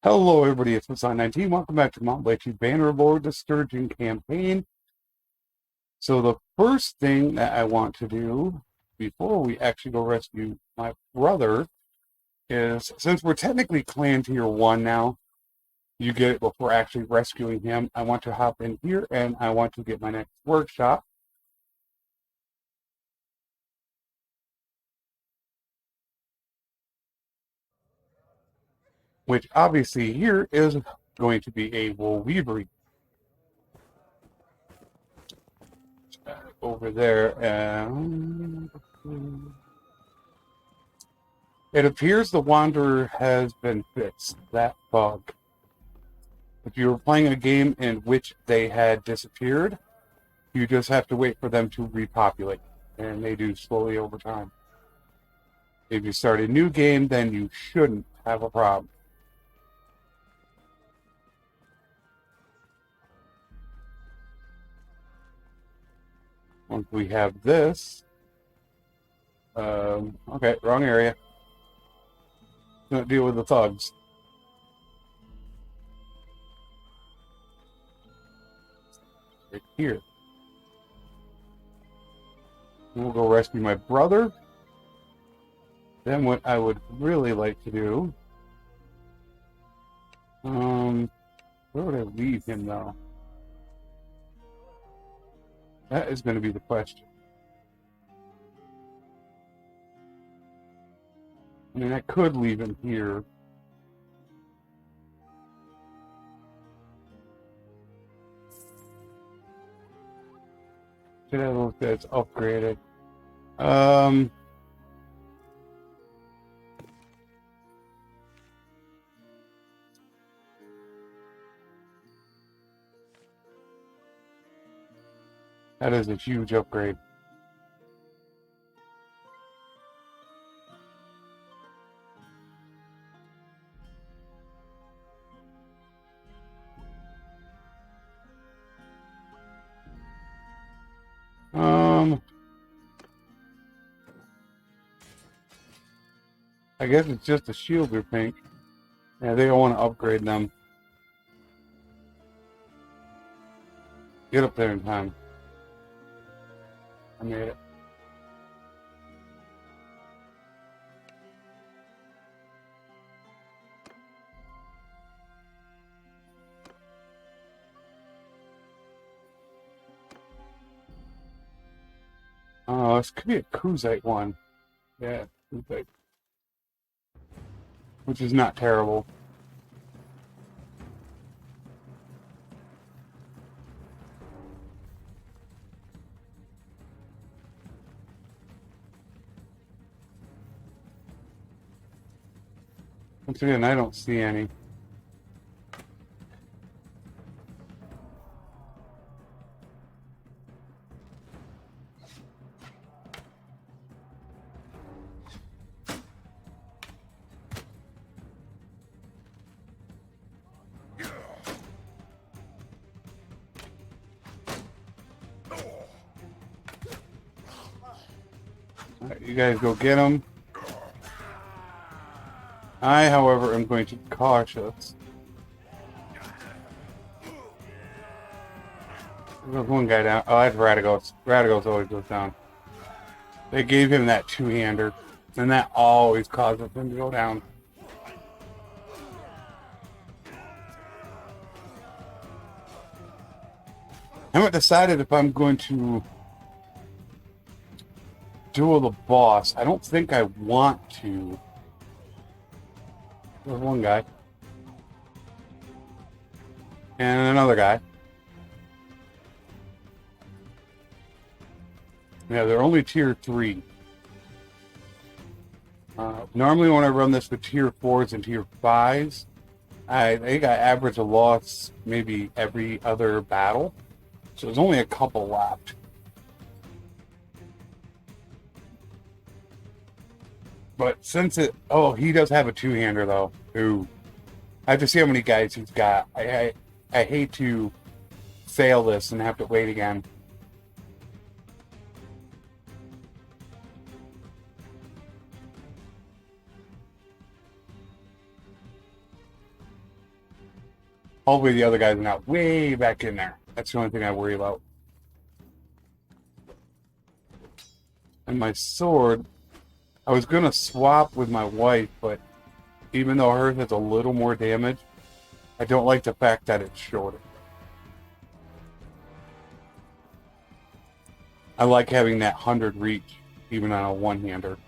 Hello, everybody. It's Flesson19. Welcome back to Mount Lake Bannerlord, the Sturgian campaign. So the first thing that I want to do before we actually go rescue my brother is, since we're technically clan tier 1 now, you get it before actually rescuing him. I want to hop in here and I want to get my next workshop. Which obviously here is going to be a wool weavery. Over there, and it appears the Wanderer has been fixed, that bug. If you were playing a game in which they had disappeared, you just have to wait for them to repopulate, and they do slowly over time. If you start a new game, then you shouldn't have a problem. Once we have this, okay, wrong area. Don't deal with the thugs. Right here. We'll go rescue my brother. Then what I would really like to do, where would I leave him though? That is going to be the question. I mean, I could leave him here. Should have looked at it's upgraded. That is a huge upgrade. I guess it's just a shield or pink. Yeah, they don't want to upgrade them. Get up there in time. I made it. Oh, this could be a Kuzite one. Yeah, Kuzite. Which is not terrible. Once again, I don't see any. Alright, you guys go get them. I, however, am going to be cautious. There's one guy down. Oh, that's Radagos. Radagos always goes down. They gave him that two-hander, and that always causes him to go down. I haven't decided if I'm going to duel the boss. I don't think I want to. There's one guy. And another guy. Yeah, they're only tier 3. Normally when I run this with tier 4s and tier 5s, I think I average a loss maybe every other battle. So there's only a couple left. But since it... Oh, he does have a two-hander, though. Ooh. I have to see how many guys he's got. I hate to fail this and have to wait again. Hopefully the other guys are not way back in there. That's the only thing I worry about. And my sword, I was going to swap with my wife, but even though hers has a little more damage, I don't like the fact that it's shorter. I like having that 100 reach, even on a one-hander.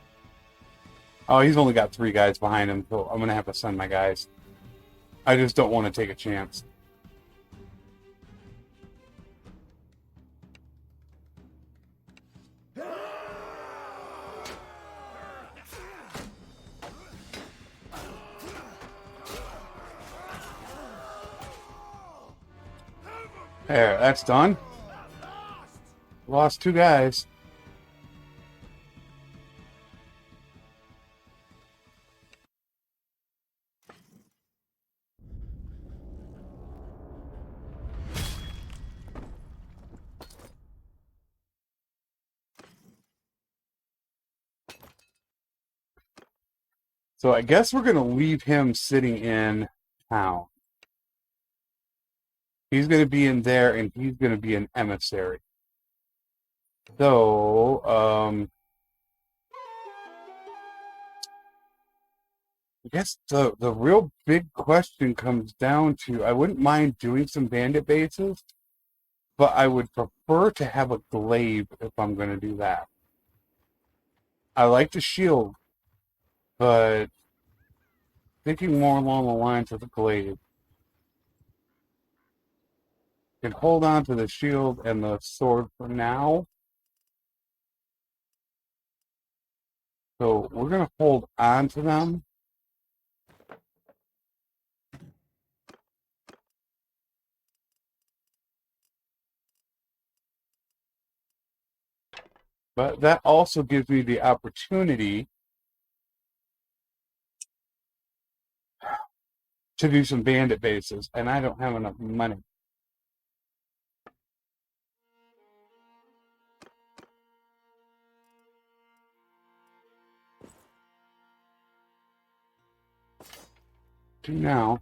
Oh, he's only got 3 guys behind him, so I'm going to have to send my guys. I just don't want to take a chance. There, that's done. Lost 2 guys. So I guess we're going to leave him sitting in town. He's going to be in there, and he's going to be an emissary. So, I guess the real big question comes down to, I wouldn't mind doing some bandit bases, but I would prefer to have a glaive if I'm going to do that. I like the shield, but thinking more along the lines of the glaive. Can hold on to the shield and the sword for now. So we're going to hold on to them. But that also gives me the opportunity to do some bandit bases, and I don't have enough money. Do now.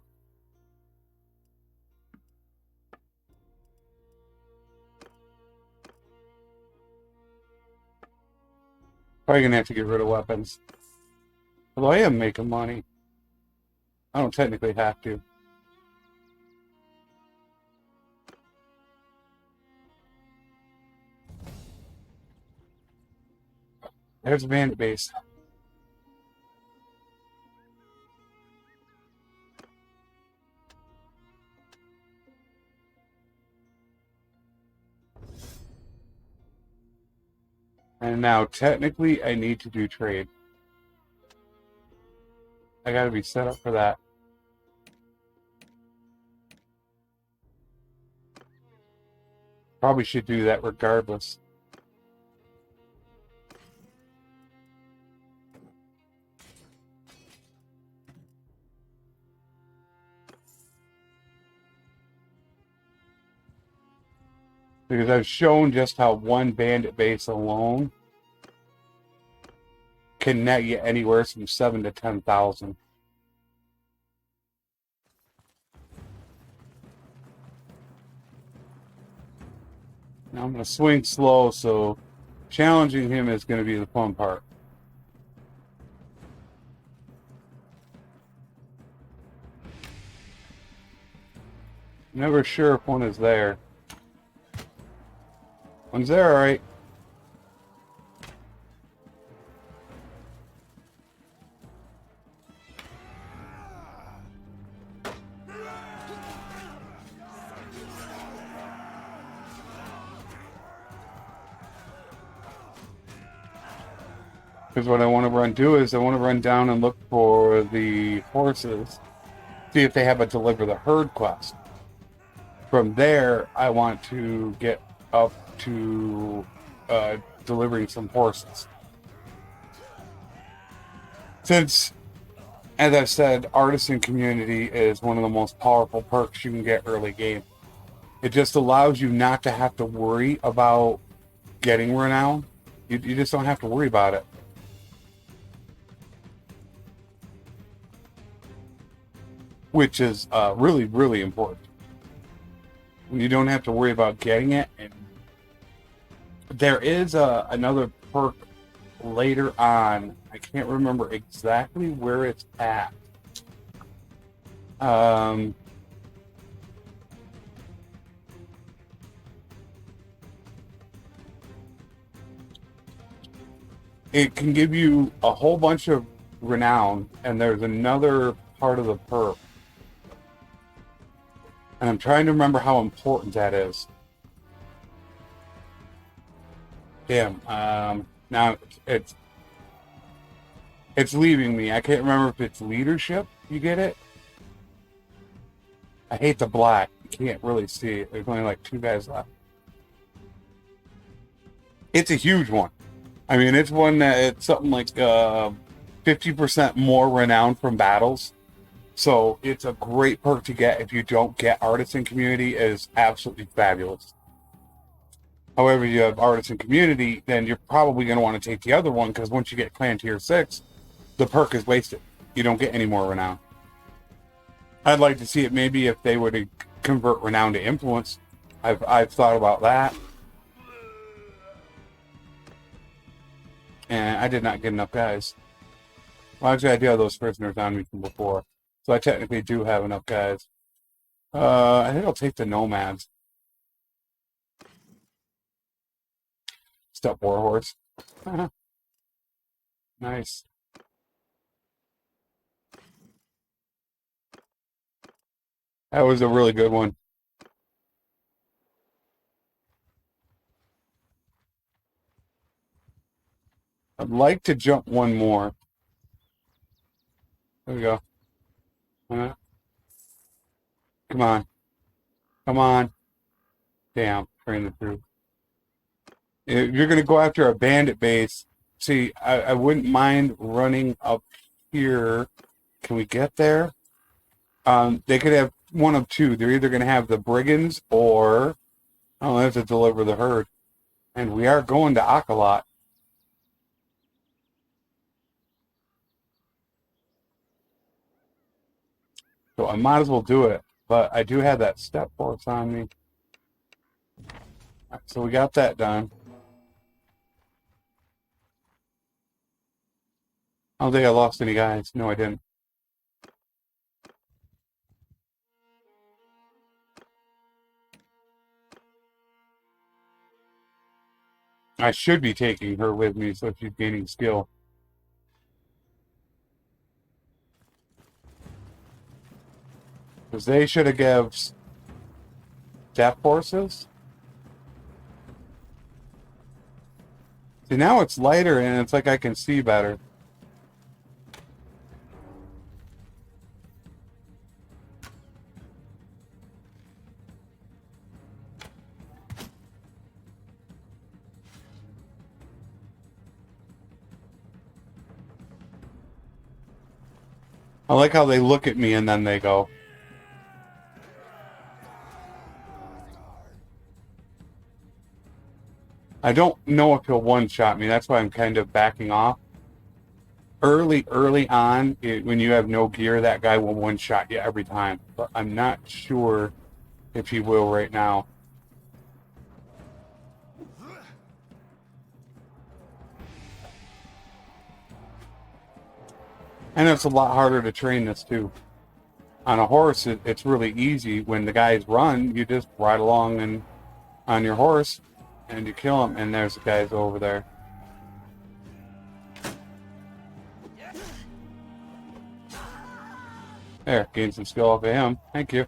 Probably gonna have to get rid of weapons. Although I am making money. I don't technically have to. There's a bandit base. And now technically I need to do trade. I gotta be set up for that. Probably should do that regardless. Because I've shown just how one bandit base alone can net you anywhere from 7,000 to 10,000. Now I'm going to swing slow, so challenging him is going to be the fun part. Never sure if one is there. One's there, all right. Because what I want to do is I want to run down and look for the horses, see if they have a deliver the herd quest. From there, I want to get up to delivering some horses. Since, as I've said, artisan community is one of the most powerful perks you can get early game. It just allows you not to have to worry about getting renown. You just don't have to worry about it. Which is really, really important. You don't have to worry about getting it. And there is another perk later on. I can't remember exactly where it's at. It can give you a whole bunch of renown, and there's another part of the perk. And I'm trying to remember how important that is. Damn. Now it's leaving me. I can't remember if it's leadership. You get it? I hate the black. You can't really see it. There's only like 2 guys left. It's a huge one. I mean, it's one that it's something like 50% more renown from battles. So it's a great perk to get if you don't get Artisan Community. It is absolutely fabulous. However, if you have Artisan Community, then you're probably going to want to take the other one, because once you get Clan Tier 6, the perk is wasted. You don't get any more renown. I'd like to see it maybe if they were to convert renown to influence. I've thought about that. And I did not get enough guys. Well, actually, I do have those prisoners on me from before. So I technically do have enough guys. I think I'll take the nomads. Step warhorse. Nice. That was a really good one. I'd like to jump one more. There we go. Come on. Come on. Damn. Train the through. If you're going to go after a bandit base, see, I wouldn't mind running up here. Can we get there? They could have one of two. They're either going to have the brigands or they have to deliver the herd. And we are going to Akalat. So I might as well do it. But I do have that step force on me. Right, so we got that done. I don't think I lost any guys. No, I didn't. I should be taking her with me so she's gaining skill. Because they should have given step forces. See, now it's lighter and it's like I can see better. I like how they look at me and then they go. I don't know if he'll one-shot me. That's why I'm kind of backing off. Early on, when you have no gear, that guy will one-shot you every time. But I'm not sure if he will right now. And it's a lot harder to train this, too. On a horse, it's really easy. When the guys run, you just ride along and on your horse, and you kill them, and there's the guys over there. There, gain some skill off of him. Thank you.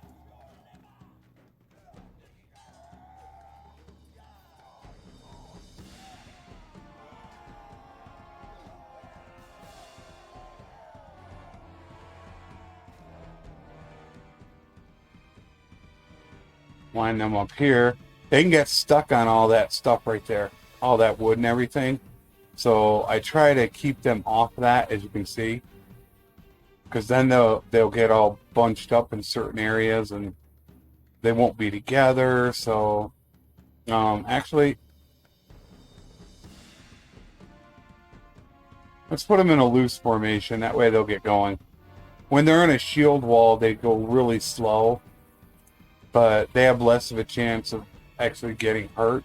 Line them up here. They can get stuck on all that stuff right there, all that wood and everything. So I try to keep them off of that, as you can see, because then they'll get all bunched up in certain areas and they won't be together. So actually, let's put them in a loose formation. That way they'll get going. When they're in a shield wall, they go really slow. but they have less of a chance of actually getting hurt.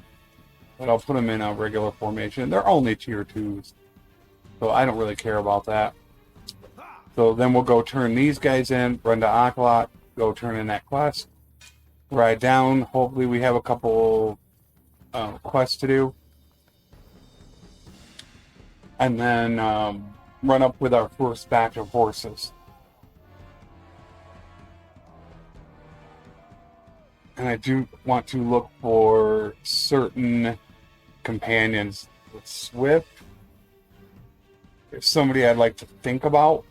But I'll put them in a regular formation. They're only tier 2s, so I don't really care about that. So then we'll go turn these guys in, run to Akalot, go turn in that quest, ride down. Hopefully we have a couple quests to do. And then run up with our first batch of horses. And I do want to look for certain companions. With Swift, if somebody I'd like to think about.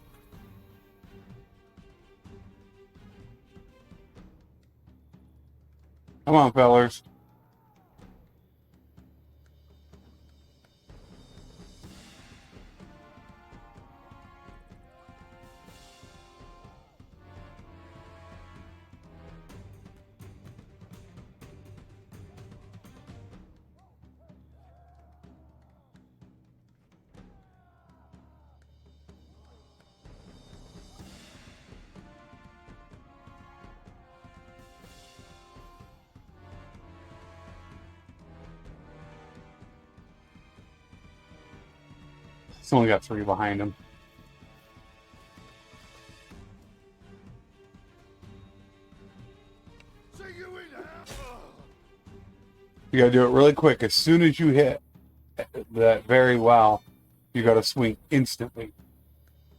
Come on, fellers. It's only got 3 behind him. You gotta do it really quick. As soon as you hit that very well, you gotta swing instantly.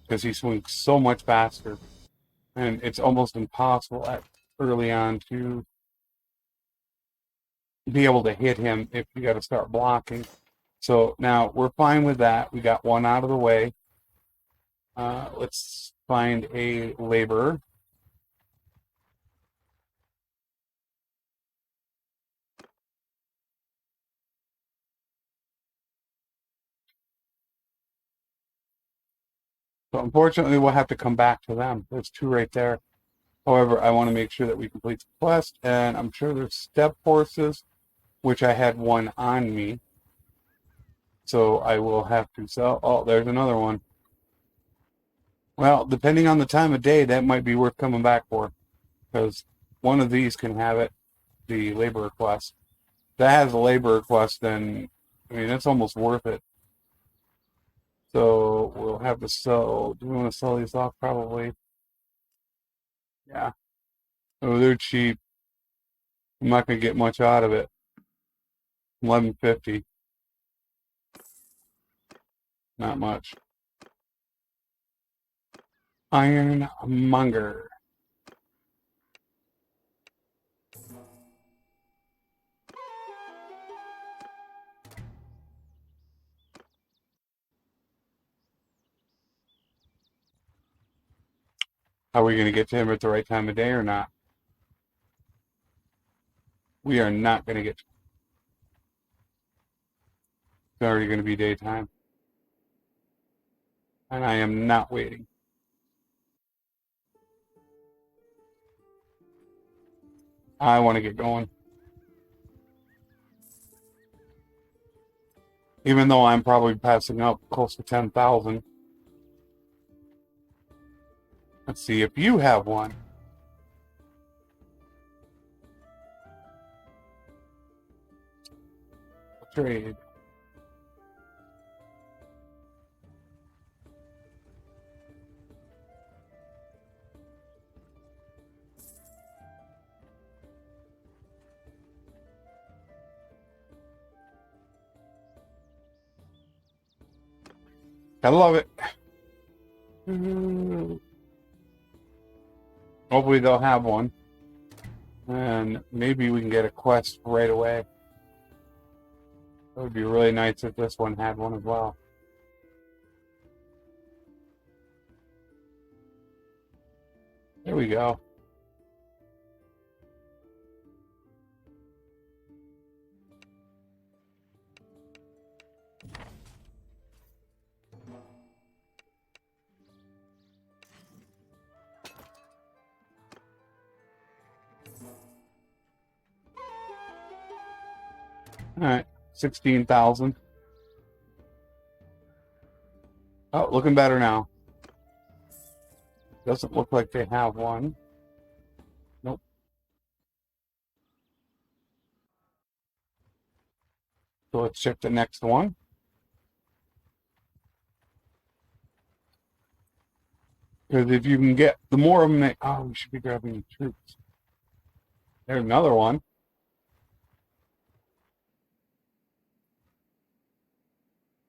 Because he swings so much faster. And it's almost impossible early on to be able to hit him if you gotta start blocking. So now we're fine with that. We got one out of the way. Let's find a laborer. So unfortunately, we'll have to come back to them. There's 2 right there. However, I want to make sure that we complete the quest, and I'm sure there's step horses, which I had 1 on me. So I will have to sell. Oh, there's another one. Well, depending on the time of day, that might be worth coming back for, because one of these can have it, the laborer quest. If that has a laborer quest, then, I mean, it's almost worth it. So we'll have to sell. Do we want to sell these off? Probably. Yeah. Oh, they're cheap. I'm not going to get much out of it. 1150. Not much. Ironmonger. Are we going to get to him at the right time of day or not? We are not going to get to him. It's already going to be daytime. And I am not waiting. I want to get going. Even though I'm probably passing up close to 10,000. Let's see if you have one. Trade. I love it. Hopefully they'll have one. And maybe we can get a quest right away. It would be really nice if this one had one as well. There we go. Alright, 16,000. Oh, looking better now. Doesn't look like they have one. Nope. So let's check the next one. Because if you can get, the more of them that, oh, we should be grabbing troops. There's another one.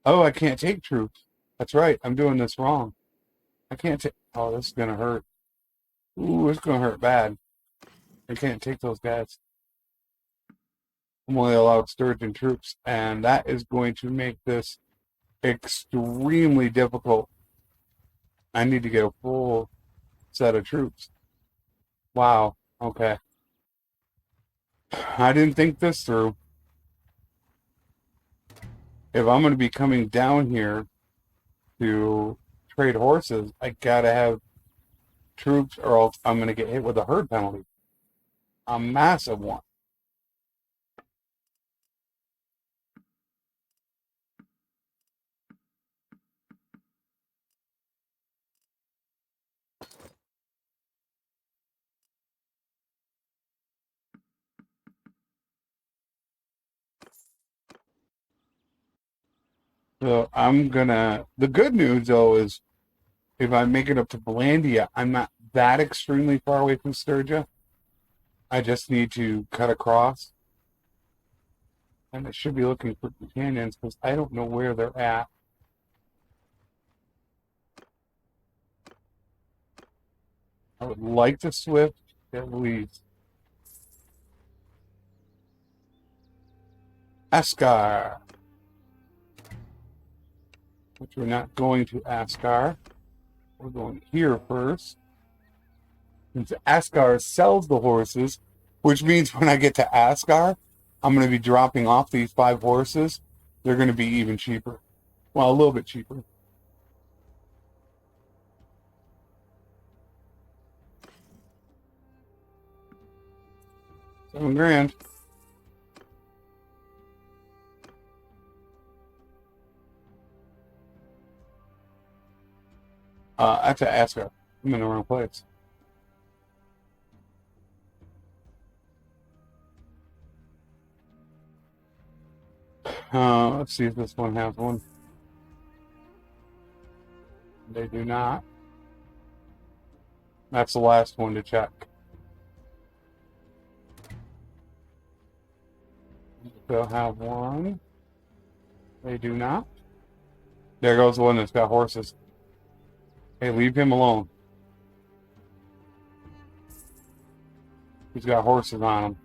Oh, I can't take troops. That's right. I'm doing this wrong. I can't take, oh, this is going to hurt. Ooh, it's going to hurt bad. I can't take those guys. I'm only allowed Sturgian troops, and that is going to make this extremely difficult. I need to get a full set of troops. Wow. Okay. I didn't think this through. If I'm going to be coming down here to trade horses, I gotta have troops, or else I'm going to get hit with a herd penalty. A massive one. So I'm gonna. The good news though is, if I make it up to Belandia, I'm not that extremely far away from Sturgia. I just need to cut across, and I should be looking for companions because I don't know where they're at. I would like to Swift at least. Ascar, which we're not going to Ascar. We're going here first. Since Ascar sells the horses, which means when I get to Ascar, I'm going to be dropping off these 5 horses. They're going to be even cheaper. Well, a little bit cheaper. $7,000. I have to ask her. I'm in the wrong place. Let's see if this one has one. They do not. That's the last one to check. They'll have one. They do not. There goes the one that's got horses. Hey, leave him alone. He's got horses on him.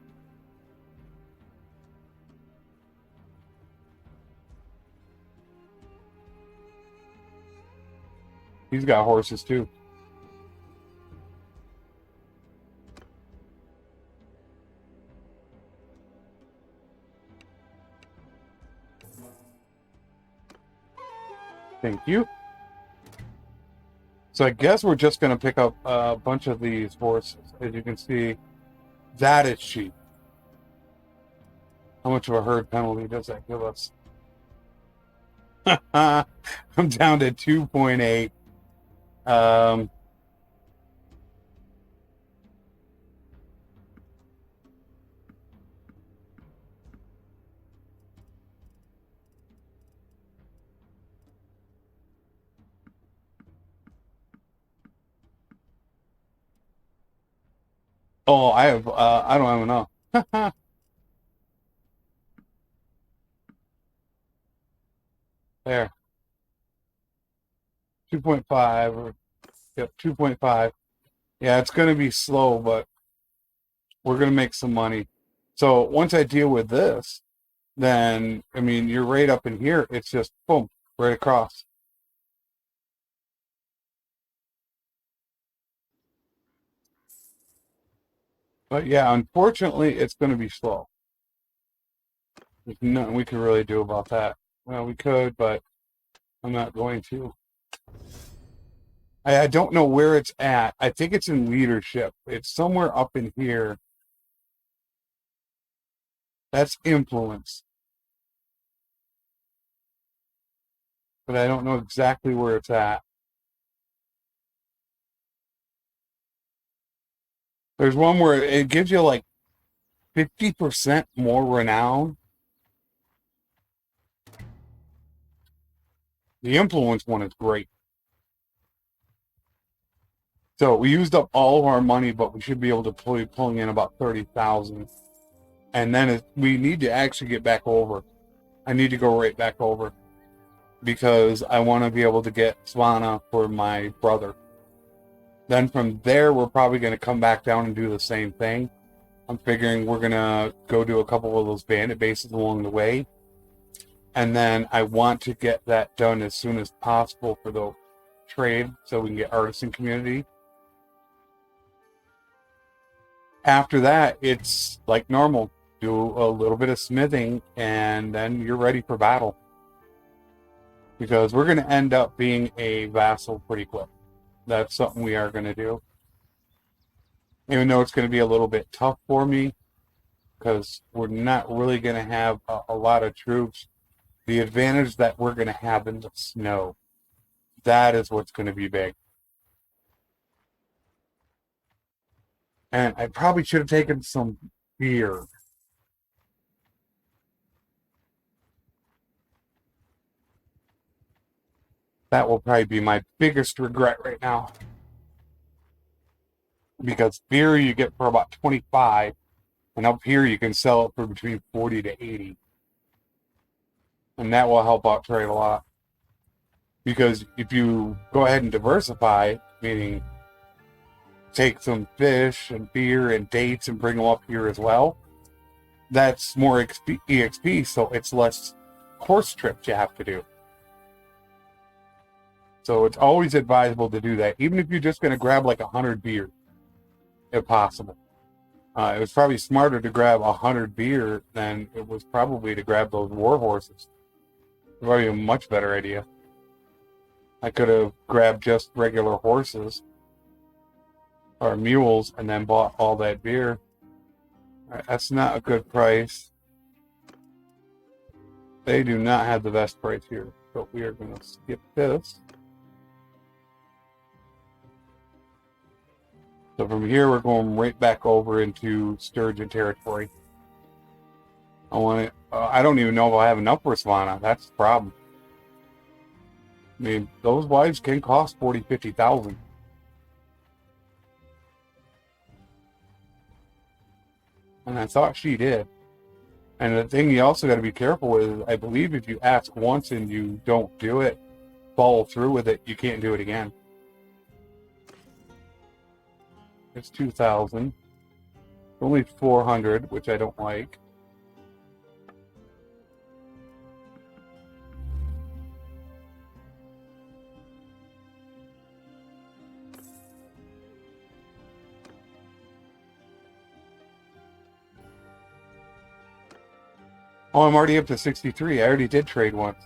He's got horses too. Thank you. So I guess we're just going to pick up a bunch of these horses. As you can see, that is cheap. How much of a herd penalty does that give us? I'm down to 2.8. Oh, I don't have enough. 2.5 or yep, 2.5. Yeah, it's going to be slow, but we're going to make some money. So once I deal with this, then, I mean, you're right up in here. It's just, boom, right across. But yeah, unfortunately, it's going to be slow. There's nothing we can really do about that. Well, we could, but I'm not going to. I don't know where it's at. I think it's in leadership. It's somewhere up in here. That's influence. But I don't know exactly where it's at. There's one where it gives you like 50% more renown. The influence one is great. So we used up all of our money, but we should be able to pulling in about 30,000. And then we need to actually get back over. I need to go right back over because I want to be able to get Svana for my brother. Then from there, we're probably going to come back down and do the same thing. I'm figuring we're going to go do a couple of those bandit bases along the way. And then I want to get that done as soon as possible for the trade so we can get artisan community. After that, it's like normal. Do a little bit of smithing, and then you're ready for battle. Because we're going to end up being a vassal pretty quick. That's something we are going to do. Even though it's going to be a little bit tough for me, because we're not really going to have a lot of troops. The advantage that we're going to have in the snow, that is what's going to be big. And I probably should have taken some beer. That will probably be my biggest regret right now. Because beer you get for about 25, and up here you can sell it for between 40 to 80. And that will help out trade a lot. Because if you go ahead and diversify, meaning take some fish and beer and dates and bring them up here as well, that's more EXP, so it's less horse trips you have to do. So it's always advisable to do that, even if you're just going to grab like 100 beer, if possible. It was probably smarter to grab 100 beer than it was probably to grab those war horses. Probably a much better idea. I could have grabbed just regular horses or mules and then bought all that beer. Right, that's not a good price. They do not have the best price here, but we are going to skip this. So from here, we're going right back over into Sturgian territory. I don't even know if I have enough for Svana. That's the problem. I mean, those wives can cost 40,000, 50,000. And I thought she did. And the thing you also got to be careful with is, I believe if you ask once and you don't do it, follow through with it, you can't do it again. It's 2,000. Only 400, which I don't like. Oh, I'm already up to 63. I already did trade once.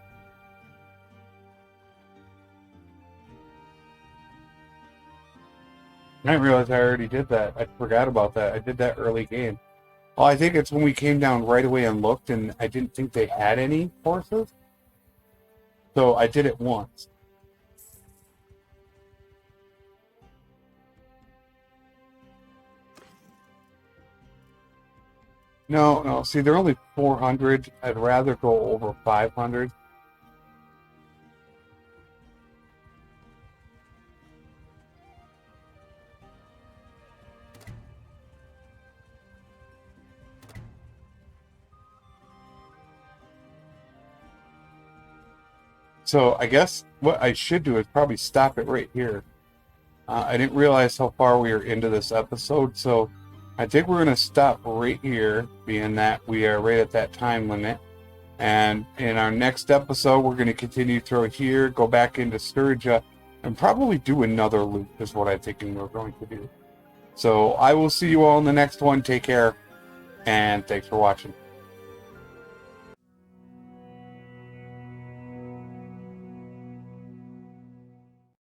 I didn't realize I already did that. I forgot about that. I did that early game. Oh, I think it's when we came down right away and looked, and I didn't think they had any horses. So I did it once. No. See, they're only 400. I'd rather go over 500. So I guess what I should do is probably stop it right here. I didn't realize how far we were into this episode, so I think we're going to stop right here, being that we are right at that time limit. And in our next episode, we're going to continue through here, go back into Sturgia, and probably do another loop is what I'm thinking we're going to do. So I will see you all in the next one. Take care, and thanks for watching.